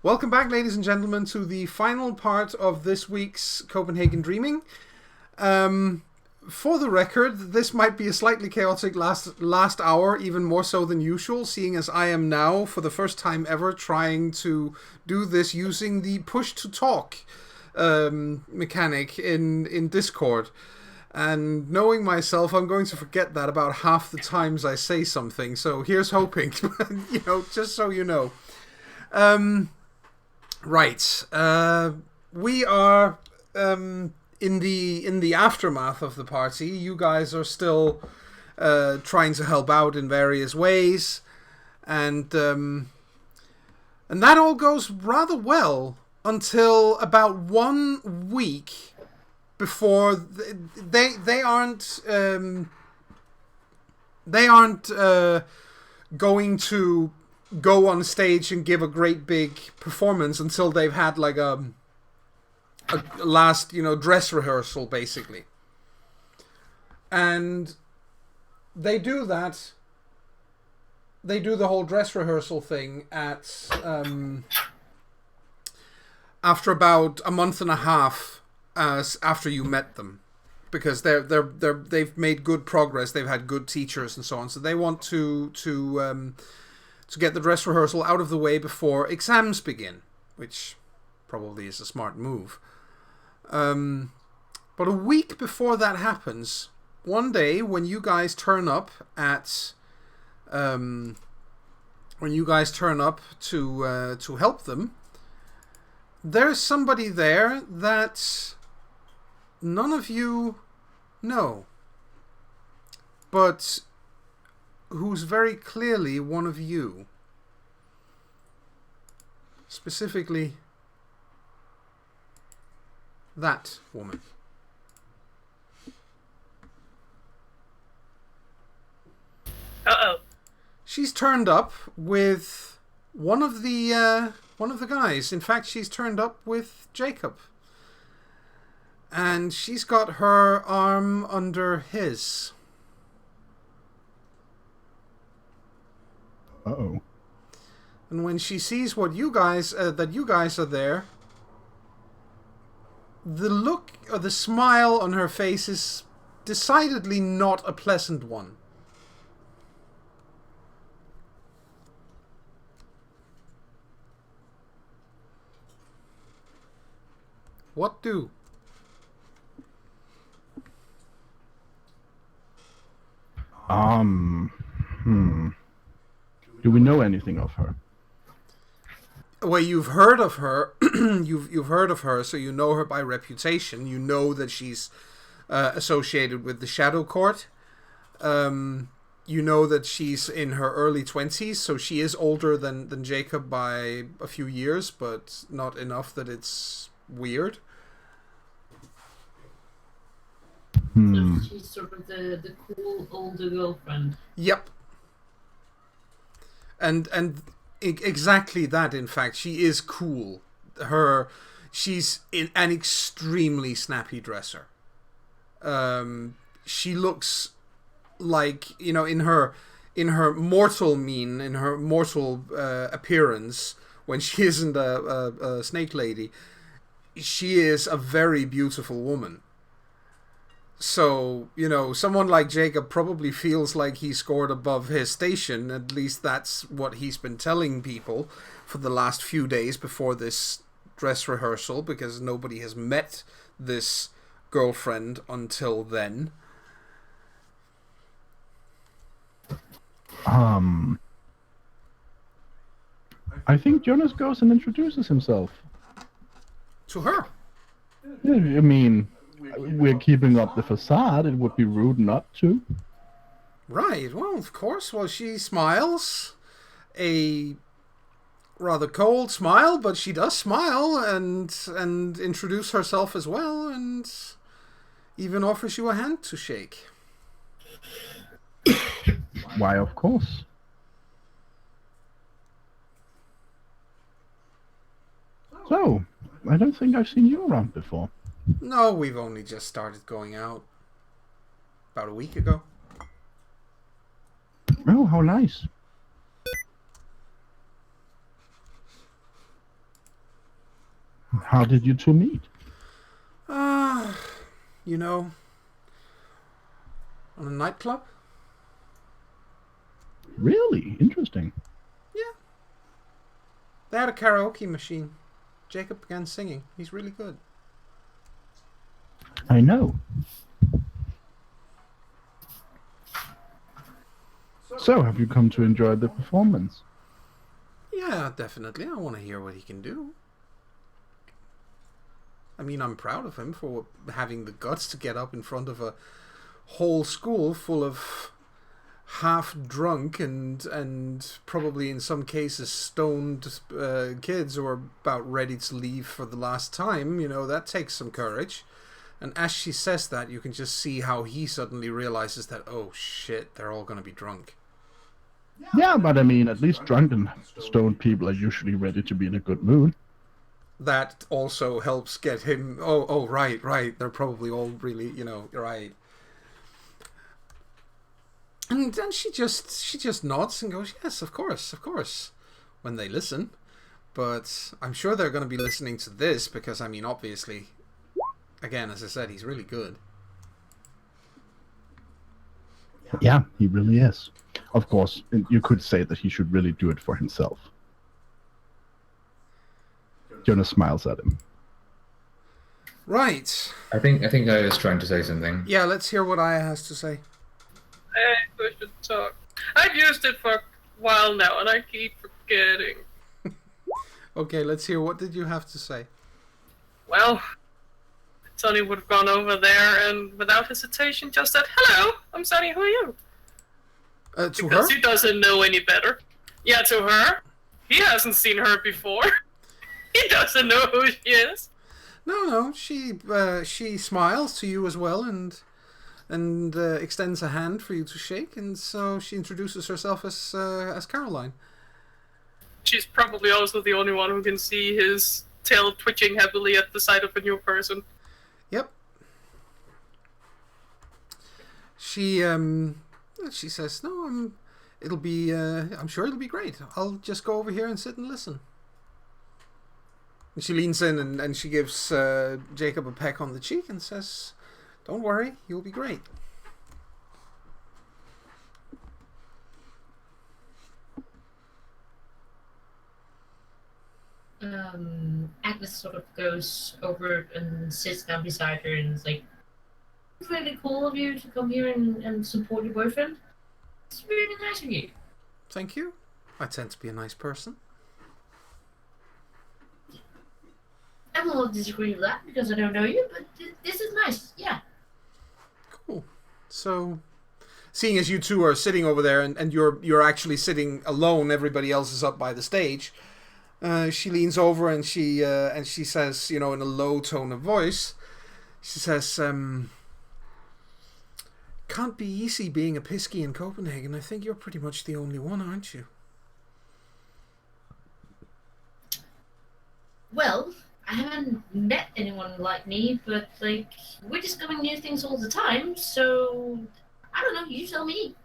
Welcome back, ladies and gentlemen, to the final part of this week's Copenhagen Dreaming. For the record, this might be a slightly chaotic last hour, even more so than usual, seeing as I am now, for the first time ever, trying to do this using the push-to-talk mechanic in Discord. And knowing myself, I'm going to forget that about half the times I say something, so here's hoping, just so you know. Right. We are in the aftermath of the party. You guys are still trying to help out in various ways, and that all goes rather well until about 1 week before they aren't going to go on stage and give a great big performance until they've had like a last dress rehearsal, basically. And they do that. They do the whole dress rehearsal thing at after about a month and a half after you met them, because they've made good progress. They've had good teachers and so on. So they want to get the dress rehearsal out of the way before exams begin, which probably is a smart move. But a week before that happens, one day when you guys turn up to help them, there's somebody there that none of you know, but who's very clearly one of you. Specifically, that woman. Uh-oh. She's turned up with one of the guys. In fact, she's turned up with Jacob. And she's got her arm under his. Uh-oh. And when she sees what you guys that you guys are there, the look or the smile on her face is decidedly not a pleasant one. What do? Do we know anything of her? Well, you've heard of her. you've heard of her, so you know her by reputation. You know that she's associated with the Shadow Court. You know that she's in her early 20s, so she is older than Jacob by a few years, but not enough that it's weird. So she's sort of the cool older girlfriend. Yep. And exactly that, in fact. She is cool. She's an extremely snappy dresser. She looks like, in her mortal mien, in her mortal appearance, when she isn't a snake lady, she is a very beautiful woman. So, someone like Jacob probably feels like he scored above his station. At least that's what he's been telling people for the last few days before this dress rehearsal, because nobody has met this girlfriend until then. I think Jonas goes and introduces himself. To her? I mean, we're keeping up the facade. It would be rude not to. Right, well, of course. Well, she smiles. A rather cold smile, but she does smile and introduce herself as well, and even offers you a hand to shake. Why, of course. So, I don't think I've seen you around before. No, we've only just started going out about a week ago. Oh, how nice. How did you two meet? You know, on a nightclub? Really? Interesting. Yeah. They had a karaoke machine. Jacob began singing. He's really good. I know. So, have you come to enjoy the performance? Yeah, definitely. I want to hear what he can do. I mean, I'm proud of him for having the guts to get up in front of a whole school full of half drunk and probably in some cases stoned kids who are about ready to leave for the last time. You know, that takes some courage. And as she says that, you can just see how he suddenly realizes that, oh shit, they're all going to be drunk. Yeah, but I mean, at least drunk and stoned people are usually ready to be in a good mood. That also helps get him. Oh, right. They're probably all really, right. And then she just nods and goes, yes, of course, when they listen. But I'm sure they're going to be listening to this because, I mean, obviously, again, as I said, he's really good. Yeah, he really is. Of course, you could say that he should really do it for himself. Jonas smiles at him. Right. I think I was trying to say something. Yeah, let's hear what Aya has to say. I push to talk. I've used it for a while now, and I keep forgetting. Okay, let's hear. What did you have to say? Well, Sonny would have gone over there and without hesitation just said, "Hello, I'm Sonny, who are you?" To Because her? he doesn't know any better. Yeah, to her. He hasn't seen her before. He doesn't know who she is. No. She smiles to you as well and extends a hand for you to shake, and so she introduces herself as Caroline. She's probably also the only one who can see his tail twitching heavily at the sight of a new person. Yep. She says, "No, it'll be. I'm sure it'll be great. I'll just go over here and sit and listen." And she leans in and she gives Jacob a peck on the cheek and says, "Don't worry, you'll be great." Agnes sort of goes over and sits down beside her and is like, "It's really cool of you to come here and support your boyfriend. It's really nice of you." Thank you. I tend to be a nice person. I will not disagree with that because I don't know you, but this is nice. Yeah. Cool. So, seeing as you two are sitting over there and you're actually sitting alone, everybody else is up by the stage. She leans over and she says, in a low tone of voice, she says, "Can't be easy being a pisky in Copenhagen. I think you're pretty much the only one, aren't you?" Well, I haven't met anyone like me, but we're discovering new things all the time. So I don't know. You tell me.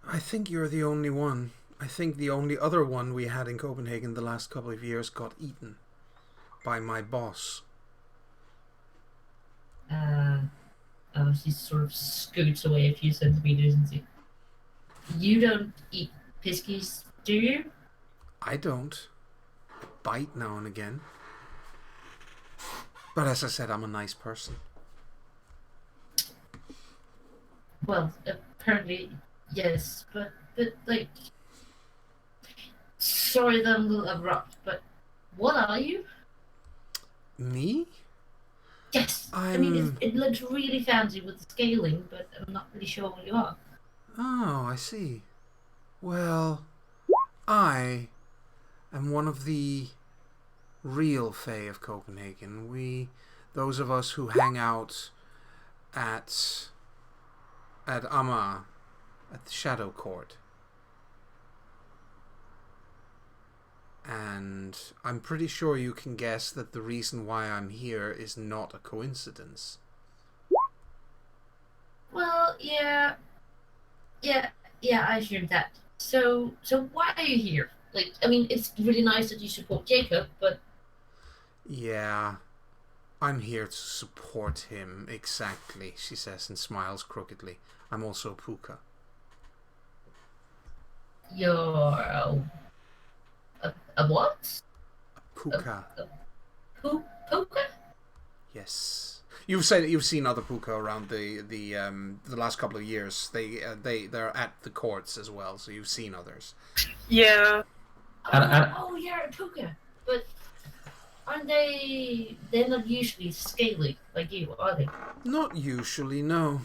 I think you're the only one. I think the only other one we had in Copenhagen the last couple of years got eaten by my boss. She sort of scoots away a few centimeters and says, "You don't eat piskies, do you?" I don't. Bite now and again. But as I said, I'm a nice person. Well, apparently, yes, but sorry that I'm a little abrupt, but what are you? Me? Yes, I mean, it looks really fancy with the scaling, but I'm not really sure what you are. Oh, I see. Well, I am one of the real Fae of Copenhagen. Those of us who hang out at Amager, at the Shadow Court. And I'm pretty sure you can guess that the reason why I'm here is not a coincidence. Well, yeah, I assumed that. So why are you here? I mean, it's really nice that you support Jacob, but... Yeah, I'm here to support him, exactly, she says and smiles crookedly. I'm also Puka. You're a what? Puka. Puka? Yes. You've said that you've seen other Puka around the last couple of years. They're at the courts as well, so you've seen others. Yeah. Oh, yeah, a Puka. But aren't they? They're not usually scaly like you, are they? Not usually, no.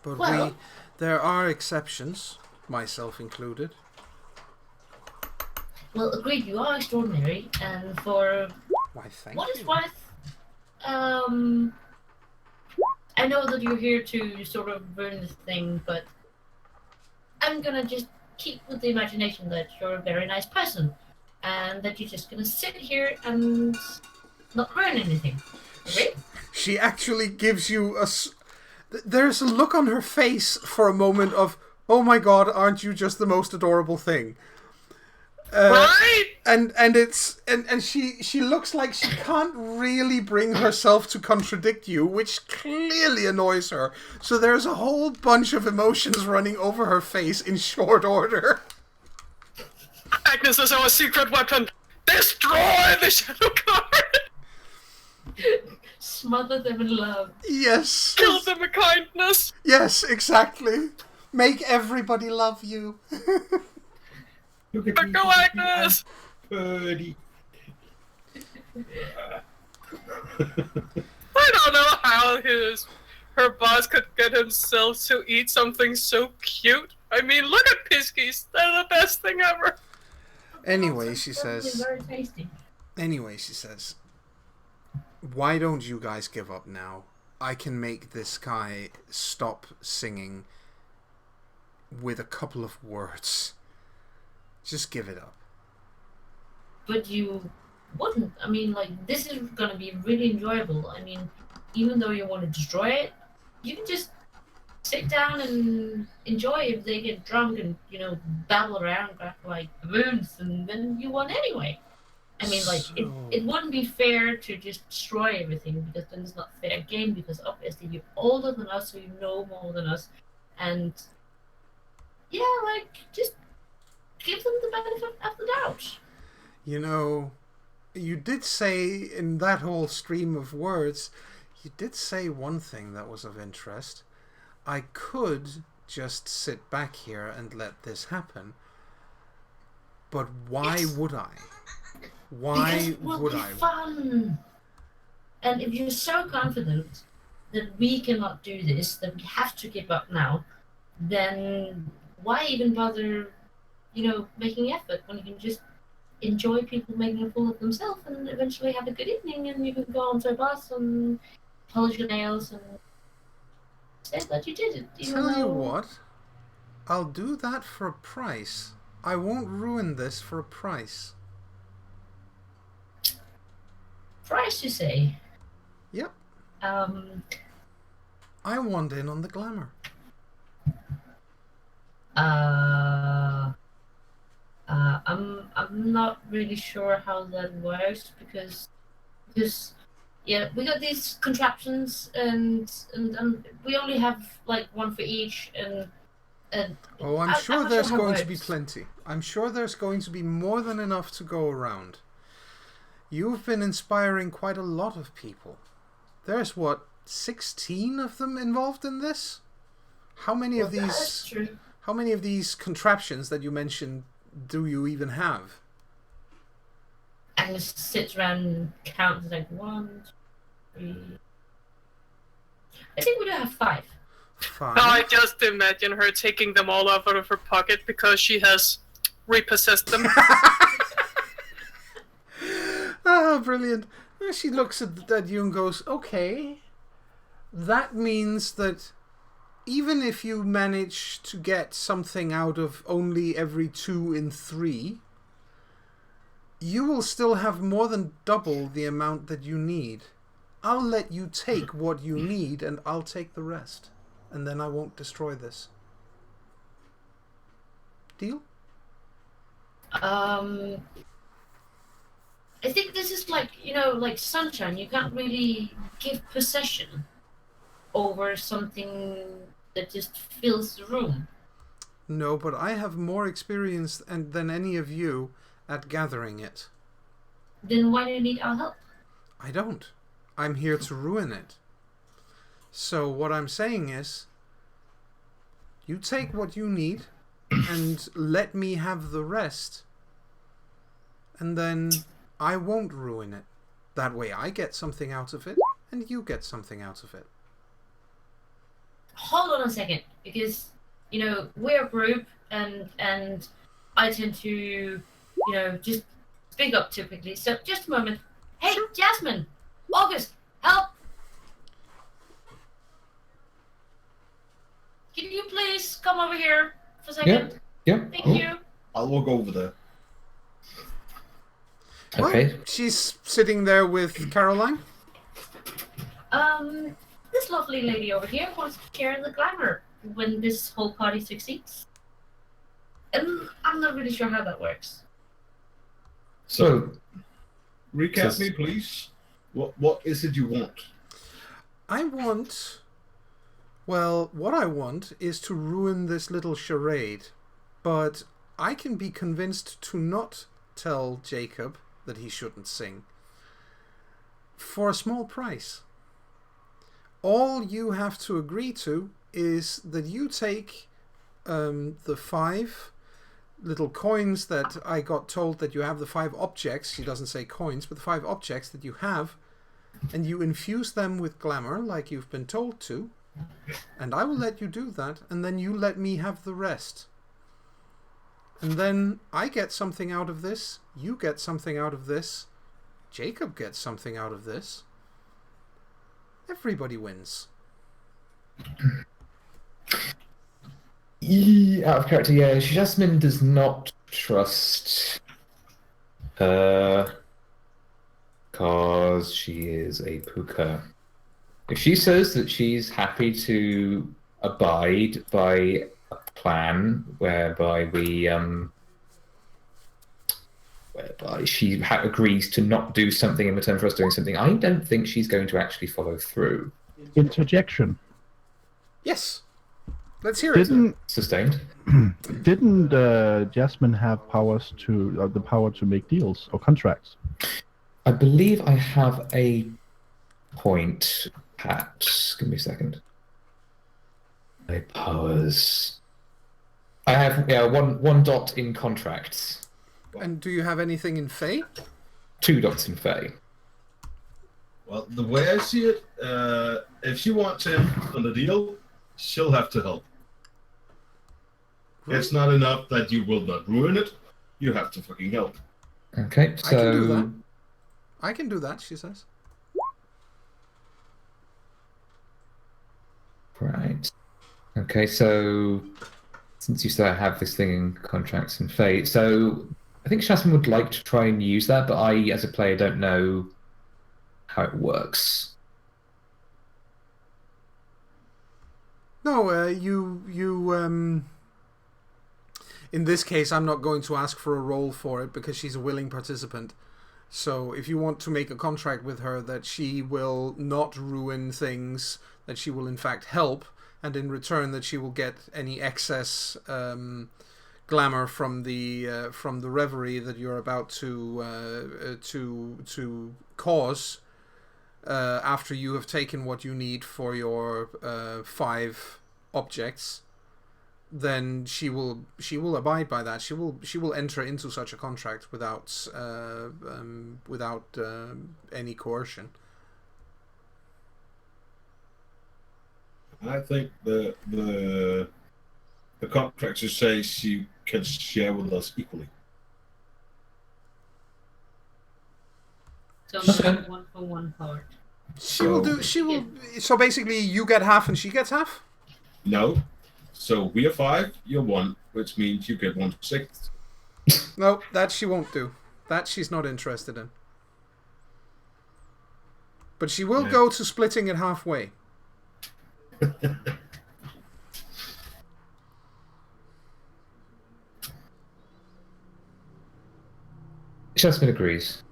But Well, there are exceptions, myself included. Well, agreed. You are extraordinary, and for Why, thank what you. it's worth, I know that you're here to sort of ruin this thing, but I'm gonna just keep with the imagination that you're a very nice person, and that you're just gonna sit here and not ruin anything. Okay? She actually gives you there's a look on her face for a moment of, oh my god, aren't you just the most adorable thing? Right? And she looks like she can't really bring herself to contradict you, which clearly annoys her. So there's a whole bunch of emotions running over her face in short order. Agnes is our secret weapon. Destroy the shadow card. Smother them in love. Yes. Kill them with kindness. Yes, exactly. Make everybody love you. Look at But me, go, Agnes. birdie. I don't know how her boss could get himself to eat something so cute. I mean, look at Piskies. They're the best thing ever. Anyway, she Probably says. very tasty. Anyway, she says, why don't you guys give up now? I can make this guy stop singing with a couple of words. Just give it up. But you wouldn't. I mean, like, this is gonna be really enjoyable. I mean, even though you want to destroy it, you can just sit down and enjoy if they get drunk and, babble around like baboons, and then you won anyway. I mean, like, it wouldn't be fair to just destroy everything, because then it's not fair game, because obviously you're older than us, so you know more than us. And, yeah, like, just give them the benefit of the doubt. You did say in that whole stream of words, you did say one thing that was of interest. I could just sit back here and let this happen. But why would I? Why Because it will would be I? fun. And if you're so confident that we cannot do this, that we have to give up now, then why even bother, making effort when you can just enjoy people making a fool of themselves and eventually have a good evening, and you can go on to a bus and polish your nails and say that you did it. Tell you what, I'll do that for a price. I won't ruin this for a price. Price, you say? Yep. I want in on the glamour. I'm not really sure how that works, because yeah, we got these contraptions, and we only have like one for each, and Oh, I'm I'm sure not there's sure how it going to be works. plenty. I'm sure there's going to be more than enough to go around. You've been inspiring quite a lot of people. There's 16 of them involved in this? How many of That's these true. How many of these contraptions that you mentioned do you even have? Agnes sits around and counts like 1, 2, 3. I think we do have 5. 5. Now I just imagine her taking them all out of her pocket because she has repossessed them. Ah, brilliant. She looks at you and goes, okay, that means that even if you manage to get something out of only every 2 in 3, you will still have more than double the amount that you need. I'll let you take what you need, and I'll take the rest. And then I won't destroy this. Deal? I think this is like, like sunshine. You can't really give possession over something that just fills the room. No, but I have more experience than any of you at gathering it. Then why do you need our help? I don't. I'm here to ruin it. So what I'm saying is, you take what you need and let me have the rest. And then I won't ruin it. That way I get something out of it and you get something out of it. Hold on a second, because we're a group, and I tend to just speak up too quickly. So just a moment. Hey, Sure. Jasmine, August, help! Can you please come over here for a second? Yeah. Thank you. I'll walk over there. Okay. Well, she's sitting there with Caroline. This lovely lady over here wants to share the glamour when this whole party succeeds. And I'm not really sure how that works. So, recap Just- me, please. What is it you want? What I want is to ruin this little charade. But I can be convinced to not tell Jacob that he shouldn't sing. For a small price. All you have to agree to is that you take the 5 little coins that I got told that you have, the 5 objects, she doesn't say coins, but the 5 objects that you have, and you infuse them with glamour like you've been told to, and I will let you do that, and then you let me have the rest. And then I get something out of this, you get something out of this, Jacob gets something out of this. Everybody wins. Out of character, yeah. Jasmine does not trust her because she is a puka. If she says that she's happy to abide by a plan whereby she agrees to not do something in return for us doing something, I don't think she's going to actually follow through. Interjection. Yes. Let's hear it. Sustained. Didn't Jasmine have powers the power to make deals or contracts? I believe I have a point, perhaps. Give me a second. My powers. I have one dot in contracts. And do you have anything in Fae? 2 dots in Fae. Well, the way I see it, if she wants him on the deal, she'll have to help. It's not enough that you will not ruin it. You have to fucking help. Okay, so I can do that. I can do that, she says. Right. Okay, so since you still have this thing in contracts and fate, so I think Jasmine would like to try and use that, but I, as a player, don't know how it works. No, in this case, I'm not going to ask for a roll for it because she's a willing participant. So if you want to make a contract with her that she will not ruin things, that she will in fact help, and in return that she will get any excess glamour from the reverie that you're about to cause after you have taken what you need for your 5 objects, then she will abide by that. She will enter into such a contract without any coercion. I think the contract should say she can share with us equally. So Okay. 1 for 1 part. So basically you get half and she gets half? No. So we are 5, you're 1, which means you get 1/6. No, that she won't do. That she's not interested in. But she will go to splitting it halfway. Jasmine agrees.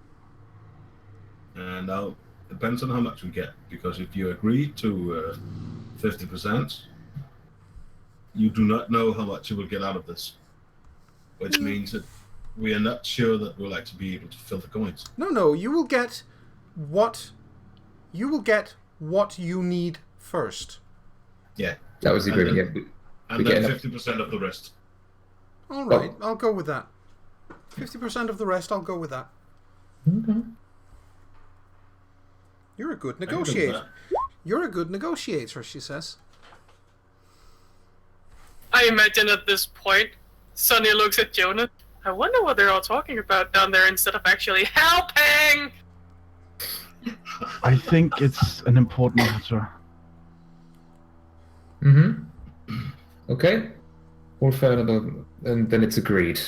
And now depends on how much we get, because if you agree to 50%, you do not know how much you will get out of this, which means that we are not sure that we'll actually be able to fill the coins. No, you will get what you need first. Yeah. That was the agreement. Yeah. And then 50% of the rest. All right, I'll go with that. 50% of the rest, I'll go with that. Okay. You're a good negotiator. You're a good negotiator, she says. I imagine at this point, Sonny looks at Jonah. I wonder what they're all talking about down there instead of actually helping! I think it's an important matter. Okay. All fair enough, and then it's agreed.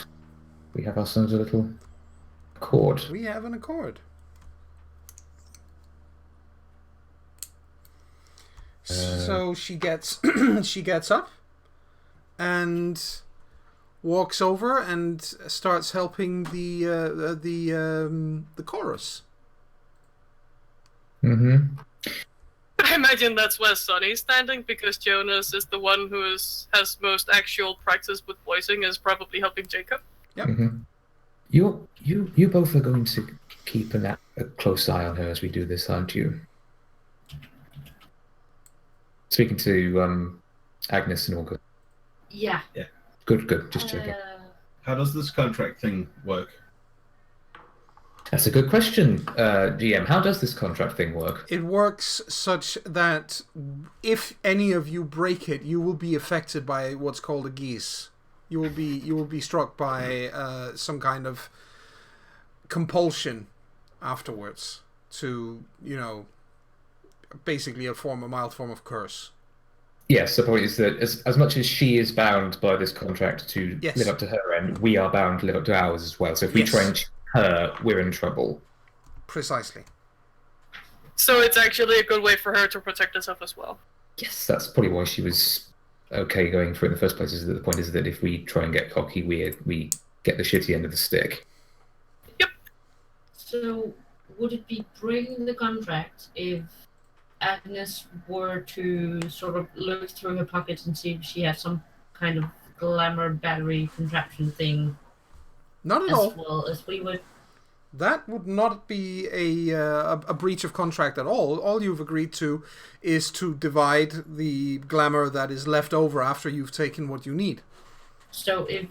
We have ourselves a little accord. We have an accord. So she gets she gets up and walks over and starts helping the chorus. I imagine that's where Sonny's standing, because Jonas is the one who has most actual practice with voicing, is probably helping Jacob. Yep. You both are going to keep a close eye on her as we do this, aren't you? Speaking to Agnes and Olga. Yeah. Good. Just checking. How does this contract thing work? That's a good question, GM. How does this contract thing work? It works such that if any of you break it, you will be affected by what's called a geese. You will be struck by some kind of compulsion afterwards to, basically a mild form of curse. Yes, the point is that as much as she is bound by this contract to live up to her end, we are bound to live up to ours as well. So if we try and cheat her, we're in trouble. Precisely. So it's actually a good way for her to protect herself as well. Yes, that's probably why she was okay going for it in the first place. Is that the point is that if we try and get cocky, we get the shitty end of the stick. Yep. So would it be breaking the contract if Agnes were to sort of look through her pockets and see if she has some kind of glamour battery contraption thing? Not at all. As well as we would. That would not be a breach of contract at all. All you've agreed to is to divide the glamour that is left over after you've taken what you need. So if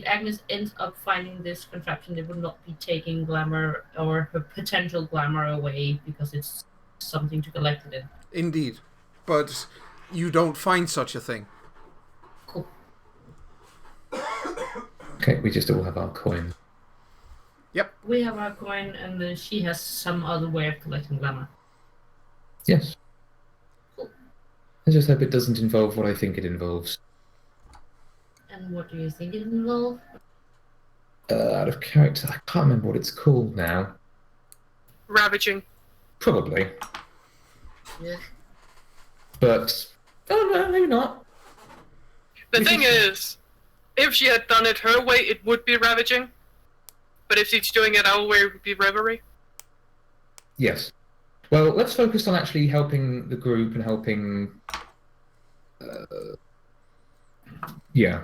Agnes ends up finding this contraption, they would not be taking glamour or her potential glamour away because it's something to collect it in. Indeed. But you don't find such a thing. Cool. Okay, we just all have our coin. Yep. We have our coin, and then she has some other way of collecting glamour. Yes. Cool. I just hope it doesn't involve what I think it involves. And what do you think it involves? Out of character, I can't remember what it's called now. Ravaging. Probably. Yeah. But, I don't know, maybe not. The thing is, if she had done it her way, it would be ravaging. But if she's doing it our way, it would be reverie. Yes. Well, let's focus on actually helping the group and helping... Yeah,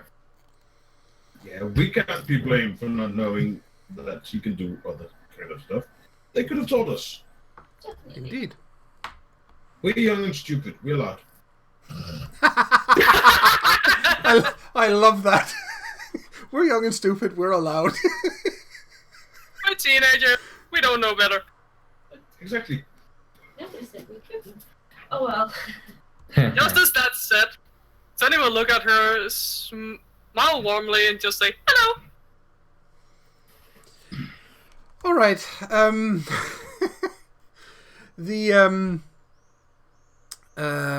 we can't be blamed for not knowing that she can do other kind of stuff. They could have told us. Definitely. Indeed. We're young and stupid. We're allowed. I love that. We're young and stupid. We're allowed. We're a teenager. We don't know better. Exactly. Never said we couldn't. Oh well. Just as that said, Sonny will look at her, smile warmly, and just say, hello. All right.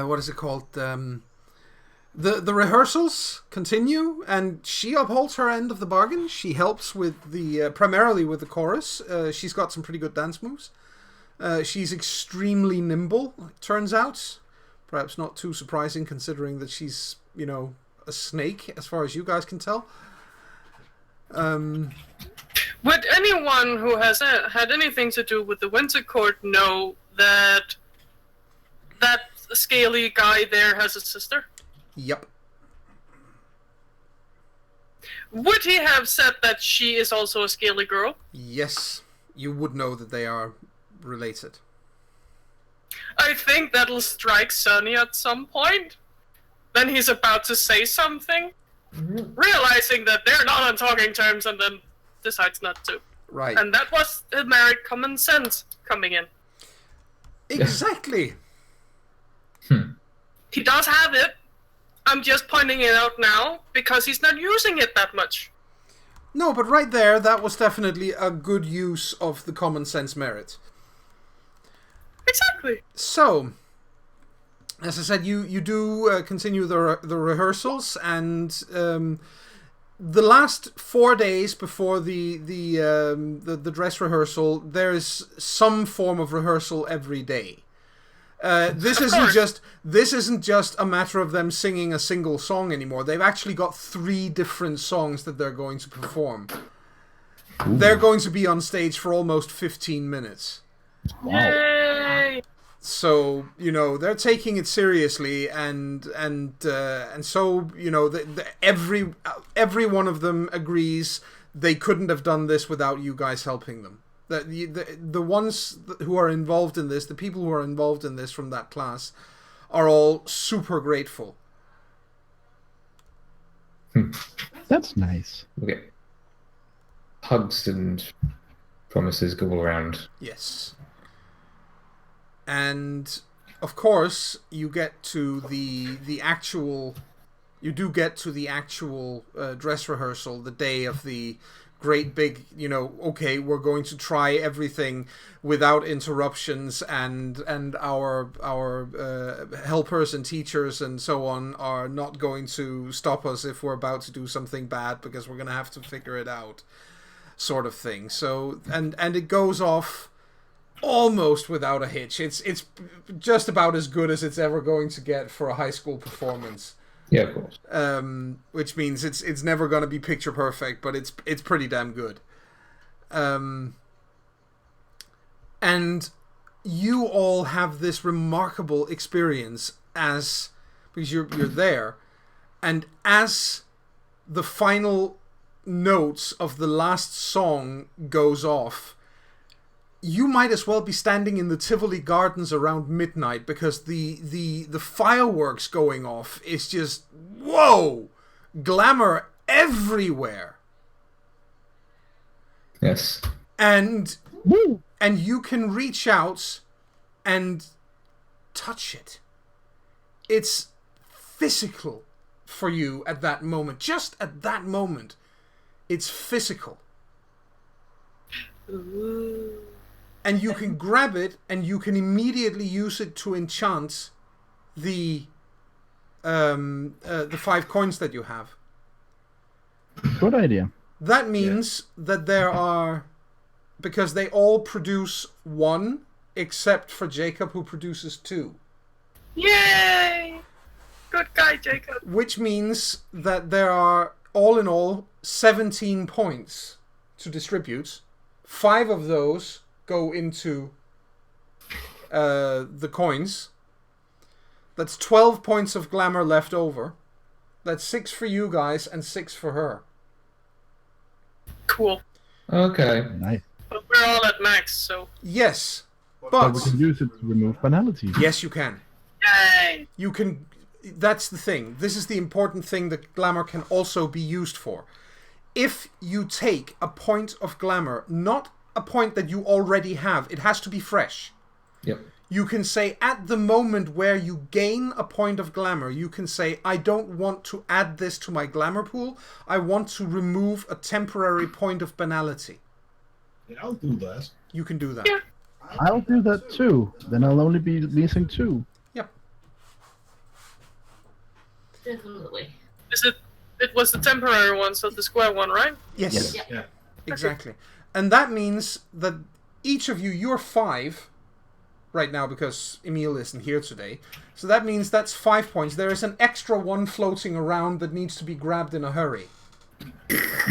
What is it called? The rehearsals continue, and she upholds her end of the bargain. She helps with primarily with the chorus. She's got some pretty good dance moves. She's extremely nimble, it turns out. Perhaps not too surprising considering that she's, a snake, as far as you guys can tell. Would anyone who has had anything to do with the Winter Court know that that scaly guy there has a sister? Yep. Would he have said that she is also a scaly girl? Yes. You would know that they are related. I think that'll strike Sonny at some point. Then he's about to say something, realizing that they're not on talking terms, and then decides not to. Right. And that was the married common sense coming in. Exactly. He does have it. I'm just pointing it out now because he's not using it that much. No, but right there, that was definitely a good use of the common sense merit. Exactly. So, as I said, you do continue the rehearsals, and the last 4 days before the dress rehearsal, there's some form of rehearsal every day. This isn't just a matter of them singing a single song anymore. They've actually got 3 different songs that they're going to perform. Ooh. They're going to be on stage for almost 15 minutes. Wow. Yay! So, they're taking it seriously, and so, every one of them agrees they couldn't have done this without you guys helping them. The ones who are involved in this, the people who are involved in this from that class, are all super grateful. That's nice. Okay. Hugs and promises go all around. Yes. And of course, you get to the actual dress rehearsal, the day of the great big, okay, we're going to try everything without interruptions, and our helpers and teachers and so on are not going to stop us if we're about to do something bad, because we're going to have to figure it out, sort of thing. So, and it goes off almost without a hitch. It's just about as good as it's ever going to get for a high school performance. Yeah, of course. Which means it's never going to be picture perfect, but it's pretty damn good. And you all have this remarkable experience because you're there, and as the final notes of the last song goes off, you might as well be standing in the Tivoli Gardens around midnight, because the fireworks going off is just, whoa! Glamour everywhere. Yes. And you can reach out and touch it. It's physical for you at that moment. Just at that moment, it's physical. Ooh. And you can grab it, and you can immediately use it to enchant the 5 coins that you have. Good idea. That means that there are, because they all produce 1, except for Jacob, who produces 2. Yay! Good guy, Jacob. Which means that there are, all in all, 17 points to distribute. 5 of those go into the coins. That's 12 points of glamour left over. That's 6 for you guys and 6 for her. Cool. Okay. Nice. But we're all at max, so... Yes, But we can use it to remove banality. yes, you can. Yay! You can. That's the thing. This is the important thing that glamour can also be used for. If you take a point of glamour, not a point that you already have, it has to be fresh. Yep. You can say, at the moment where you gain a point of glamour, you can say, I don't want to add this to my glamour pool. I want to remove a temporary point of banality. Yeah, I'll do that. You can do that. Yeah. I'll do that too. Then I'll only be missing 2. Yep. Definitely. It was the temporary one, so the square one, right? Yes. Yeah. Yeah. Exactly. And that means that each of you, you're 5 right now because Emil isn't here today. So that means that's 5 points. There is an extra 1 floating around that needs to be grabbed in a hurry.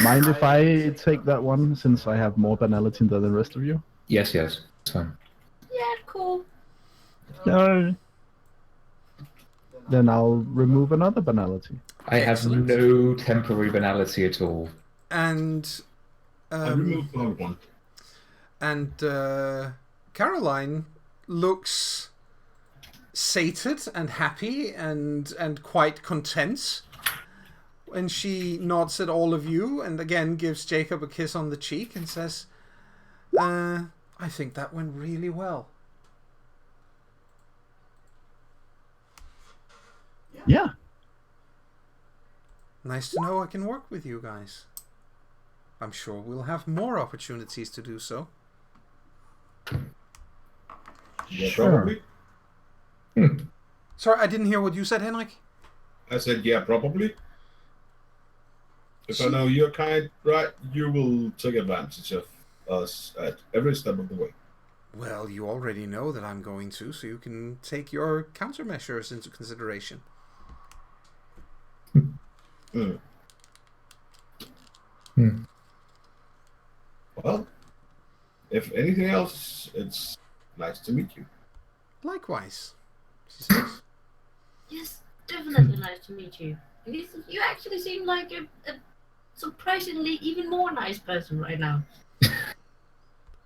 Mind if I take that one, since I have more banality than the rest of you? Yes, it's fine. Yeah, cool. No. Then I'll remove another banality. I have Excellent. no temporary banality at all. And I removed the wrong one. and Caroline looks sated and happy and quite content. And she nods at all of you and again gives Jacob a kiss on the cheek and says, I think that went really well. Yeah. Nice to know I can work with you guys. I'm sure we'll have more opportunities to do so. Yeah, Sure. probably. Sorry, I didn't hear what you said, Henrik. I said, yeah, probably. If I know your kind, right, you will take advantage of us at every step of the way. Well, you already know that I'm going to, so you can take your countermeasures into consideration. Mm. Hmm. Well, if anything else, it's nice to meet you. Likewise, she says. Yes, definitely nice to meet you. You actually seem like a surprisingly even more nice person right now.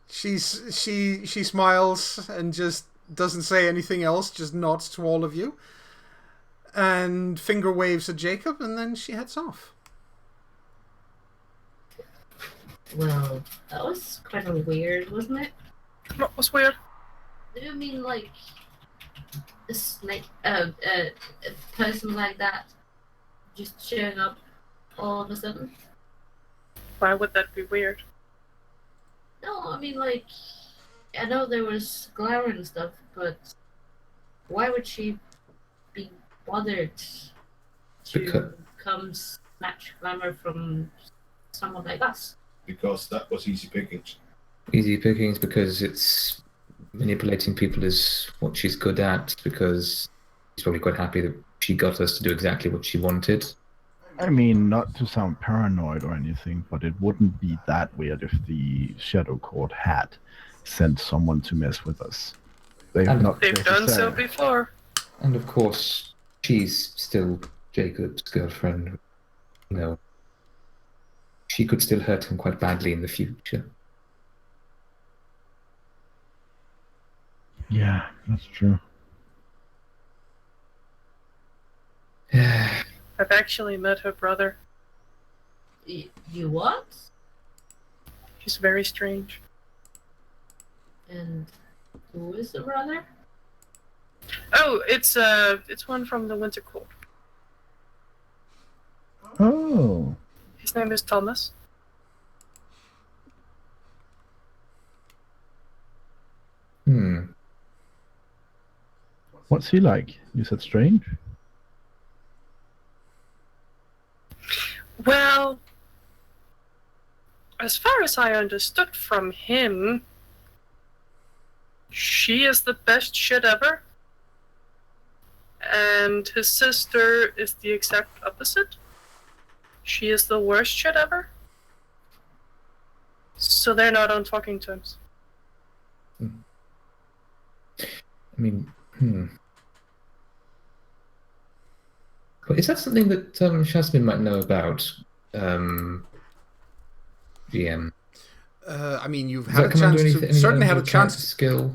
She smiles and just doesn't say anything else, just nods to all of you. And finger waves at Jacob, and then she heads off. Well, that was kind of weird, wasn't it? What was weird? I mean, like, a person like that just showing up all of a sudden. Why would that be weird? No, I mean, like, I know there was glamour and stuff, but why would she be bothered to come snatch glamour from someone like us? Because that was easy pickings. Easy pickings because it's manipulating people is what she's good at, because she's probably quite happy that she got us to do exactly what she wanted. I mean, not to sound paranoid or anything, but it wouldn't be that weird if the Shadow Court had sent someone to mess with us. They've done so before. And of course, she's still Jacob's girlfriend. You know, she could still hurt him quite badly in the future. Yeah, that's true. I've actually met her brother. You what? He's very strange. And who is the brother? Oh, it's one from the Winter Court. Oh. His name is Thomas. What's he like? You said strange? Well, as far as I understood from him, she is the best shit ever. And his sister is the exact opposite. She is the worst shit ever. So they're not on talking terms. I mean, But is that something that Shasmin might know about, GM? I mean, you've Does had that a come under chance to certainly had a chance. Skill,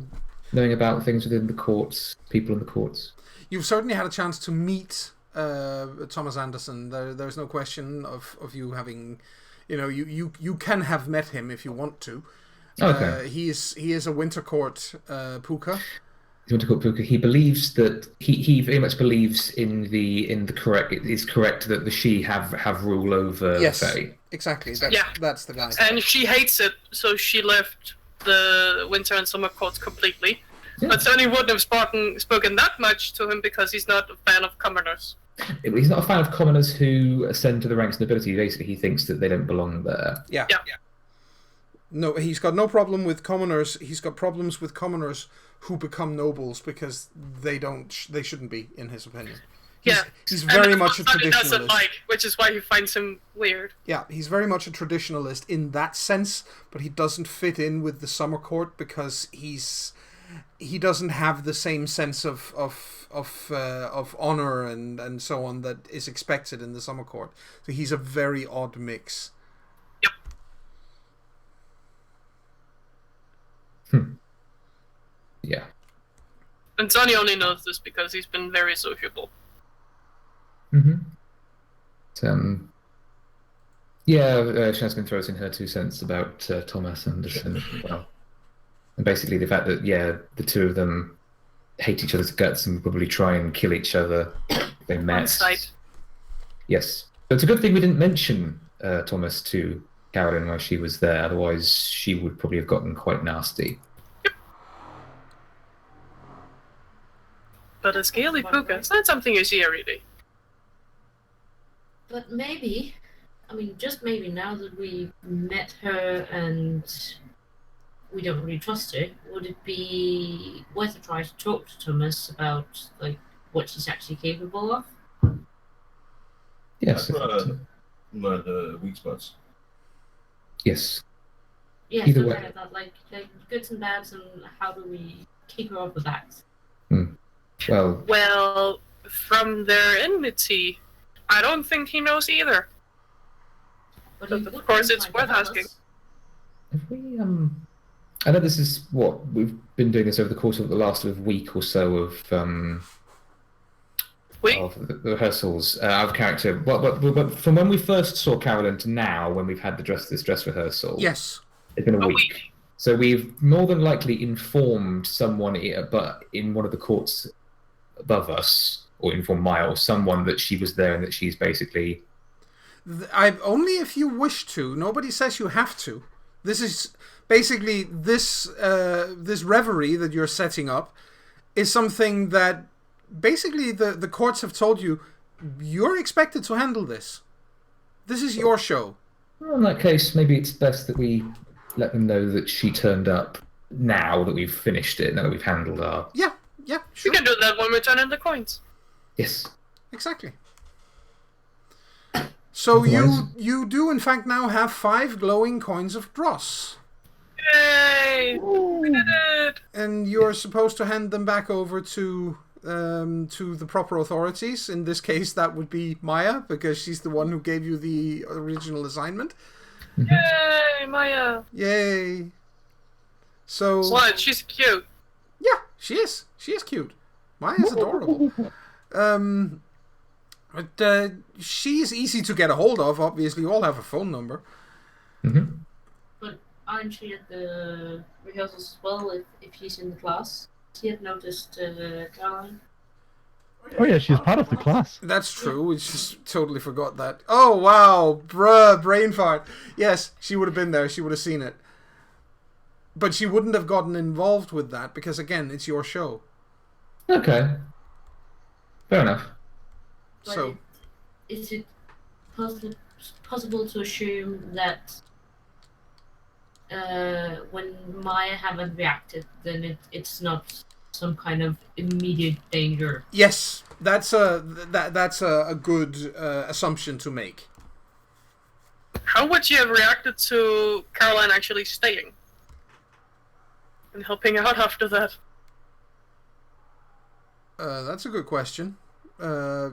knowing about things within the courts, people in the courts. You've certainly had a chance to meet Thomas Anderson. There's no question of you having, you can have met him if you want to. Okay. He is a Winter Court puka. He believes that he very much believes in the correct. It's correct that the She have rule over Fae. Exactly. That's the guy. And she hates it, so she left the Winter and Summer Courts completely. Yeah. But Sonny wouldn't have spoken that much to him because he's not a fan of commoners. He's not a fan of commoners who ascend to the ranks of nobility. Basically, he thinks that they don't belong there. Yeah. No, he's got no problem with commoners. He's got problems with commoners who become nobles because they shouldn't be, in his opinion. He's And very that's much a what Sonny doesn't traditionalist. like, which is why he finds him weird. Yeah, he's very much a traditionalist in that sense, but he doesn't fit in with the summer court because he doesn't have the same sense of honor and so on that is expected in the summer court. So he's a very odd mix. Yep. Yeah. And Sonny only knows this because he's been very sociable. Jasmine throws in her 2 cents about Thomas Anderson as well. And basically the fact that, the two of them hate each other's guts and would probably try and kill each other if they met. On sight. Yes. So it's a good thing we didn't mention Thomas to Carolyn while she was there, otherwise she would probably have gotten quite nasty. But a scaly puka, it's not something you see every day. But maybe, just maybe, now that we met her and we don't really trust her, would it be worth a try to talk to Thomas about what she's actually capable of? Yes. Learn the weak spots. Yes. Yeah, Either so way. kind of that, like goods and bads, and how do we keep her off the backs? Well, from their enmity, I don't think he knows either. But Of course, it's worth asking. have we, I know this is what we've been doing this over the course of the last week or so of the rehearsals of character. But from when we first saw Carolyn to now, when we've had this dress rehearsal, Yes. it's been a A week. week. So we've more than likely informed someone, but in one of the courts above us, or informed Maya or someone that she was there and that she's basically. Only if you wish to. Nobody says you have to. This is basically this reverie that you're setting up is something that basically the courts have told you you're expected to handle this. This is your show. Well, in that case, maybe it's best that we let them know that she turned up now that we've finished it, now that we've handled our. Yeah, sure. We can do that when we turn in the coins. Yes. Exactly. So Otherwise- you do in fact now have 5 glowing coins of dross. Yay! We did it! And you're supposed to hand them back over to the proper authorities. In this case, that would be Maya, because she's the one who gave you the original assignment. Yay, Maya! Yay! So What? She's cute. yeah, she is. She is cute. Maya's adorable. But she's easy to get a hold of. Obviously, you all have a phone number. But aren't she at the rehearsals as well if she's in the class? She had noticed Caroline. Oh yeah, she's part of the class. That's true. We just totally forgot that. Oh wow, bruh, brain fart. Yes, she would have been there. She would have seen it. But she wouldn't have gotten involved with that because again, it's your show. Okay. Fair enough. But So is it possible to assume that when Maya haven't reacted, then it's not some kind of immediate danger? yes, that's a good assumption to make. How would you have reacted to Caroline actually staying? And helping out after that? That's a good question.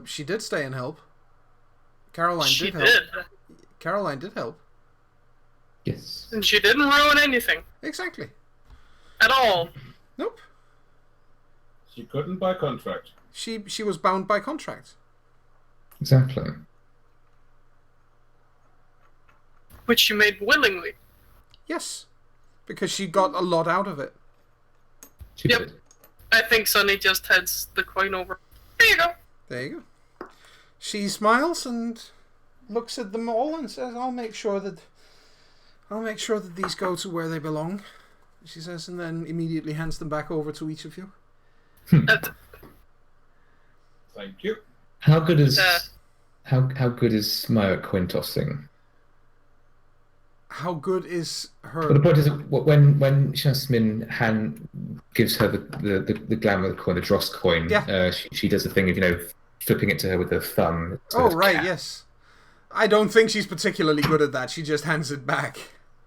She did stay and help. Caroline She did help. did. Caroline did help. Yes. And she didn't ruin anything. Exactly. At all. Nope. She couldn't by contract. She was bound by contract. Exactly. Which she made willingly. Yes. Because she got a lot out of it. She Yep. did. I think Sonny just heads the coin over. There you go. There you go. She smiles and looks at them all and says, I'll make sure that these go to where they belong. She says, and then immediately hands them back over to each of you. Thank you. How good is Uh. how good is Maya at coin tossing? How good is her? But the point is, when Jasmine gives her the glamour coin, the dross coin, Yeah. she does the thing of flipping it to her with the thumb. Oh, right, yes. I don't think she's particularly good at that. She just hands it back.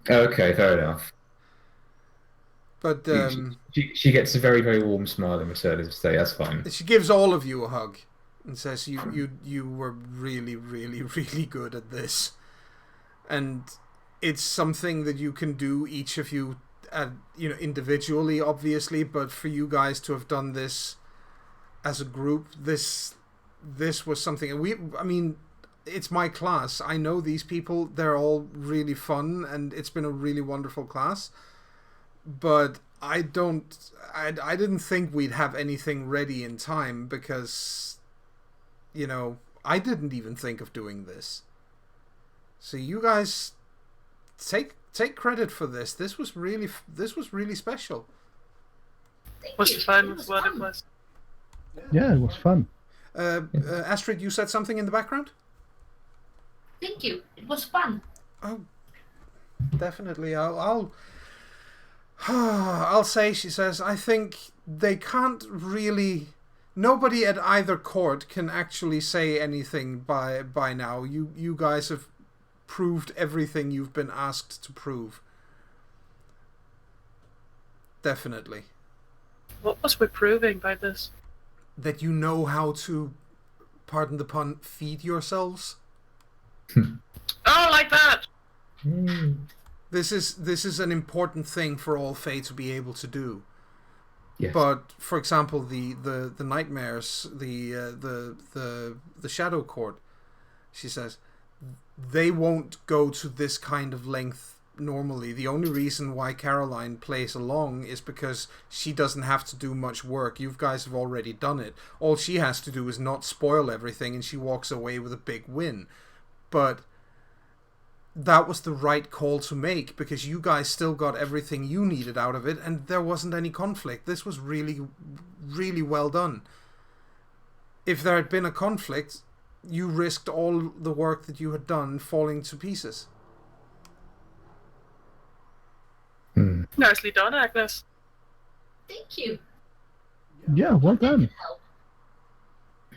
Okay, fair enough. But she gets a very, very warm smile in return and say, that's fine. she gives all of you a hug and says, you were really, really, really good at this. And it's something that you can do, each of you, individually, obviously, but for you guys to have done this as a group, this was something. I mean, it's my class. I know these people. They're all really fun, and it's been a really wonderful class. But I didn't think we'd have anything ready in time because, I didn't even think of doing this. So you guys take credit for this. This was really special. It was fun with what it was. Yeah, it was fun. Astrid, you said something in the background? Thank you. It was fun. Oh, definitely. I'll say, she says, I think they can't really... Nobody at either court can actually say anything by now. You guys have proved everything you've been asked to prove. Definitely. What was we proving by this? That you know how to, pardon the pun, feed yourselves. Oh, like that! This is an important thing for all Fae to be able to do. Yes. But for example, the nightmares, the shadow court, she says, they won't go to this kind of length normally. The only reason why Caroline plays along is because she doesn't have to do much work. You guys have already done it. All she has to do is not spoil everything, and she walks away with a big win. But that was the right call to make, because you guys still got everything you needed out of it, and there wasn't any conflict. This was really, really well done. If there had been a conflict, you risked all the work that you had done falling to pieces. Nicely done, Agnes. Thank you. Yeah, well done. Help.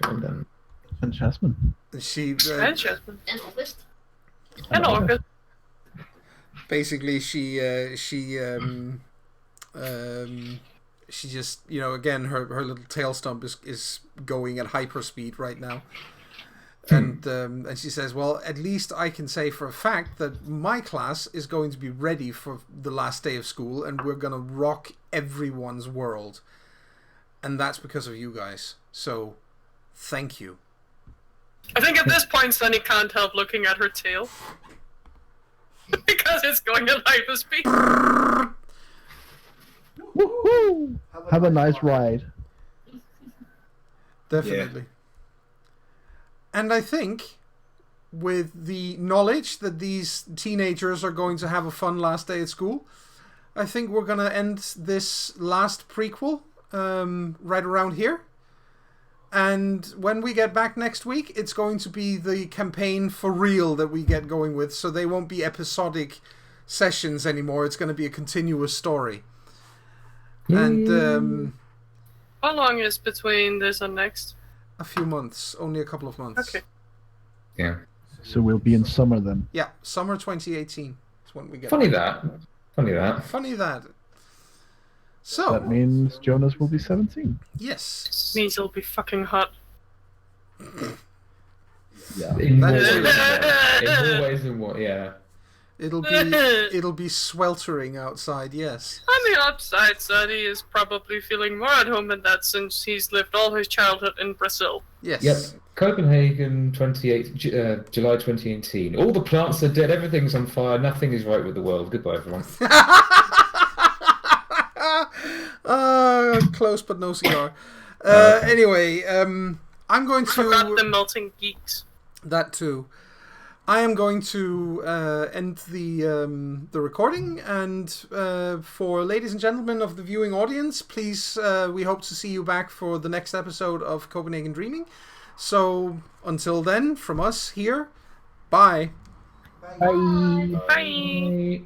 Well done. And Jasmine. She And Jasmine. And August. And August. basically she just, again, her little tail stump is going at hyperspeed right now. And she says, well, at least I can say for a fact that my class is going to be ready for the last day of school, and we're going to rock everyone's world. And that's because of you guys. So, thank you. I think at this point, Sunny can't help looking at her tail. Because it's going at hyperspeed. Woohoo! Have a nice ride. Definitely. Yeah. And I think, with the knowledge that these teenagers are going to have a fun last day at school, I think we're going to end this last prequel right around here. And when we get back next week, it's going to be the campaign for real that we get going with, so they won't be episodic sessions anymore. It's going to be a continuous story. And how long is between this and next? A few months, only a couple of months. Okay. Yeah. So we'll be in summer then. Yeah, summer 2018 is when we get. Funny that. So that means Jonas will be 17. Yes. Means it'll be fucking hot. Yeah. In more That ways than what? Yeah. It'll be sweltering outside. Yes. On the upside, Sunny is probably feeling more at home in that since he's lived all his childhood in Brazil. Yes. Yep. Copenhagen, July 2018. All the plants are dead. Everything's on fire. Nothing is right with the world. Goodbye, everyone. Close but no cigar. Anyway, I'm going to... Forgot the melting geeks. That too. I am going to end the recording, and for ladies and gentlemen of the viewing audience, please, we hope to see you back for the next episode of Copenhagen Dreaming. So, until then, from us here, bye. Bye. Bye.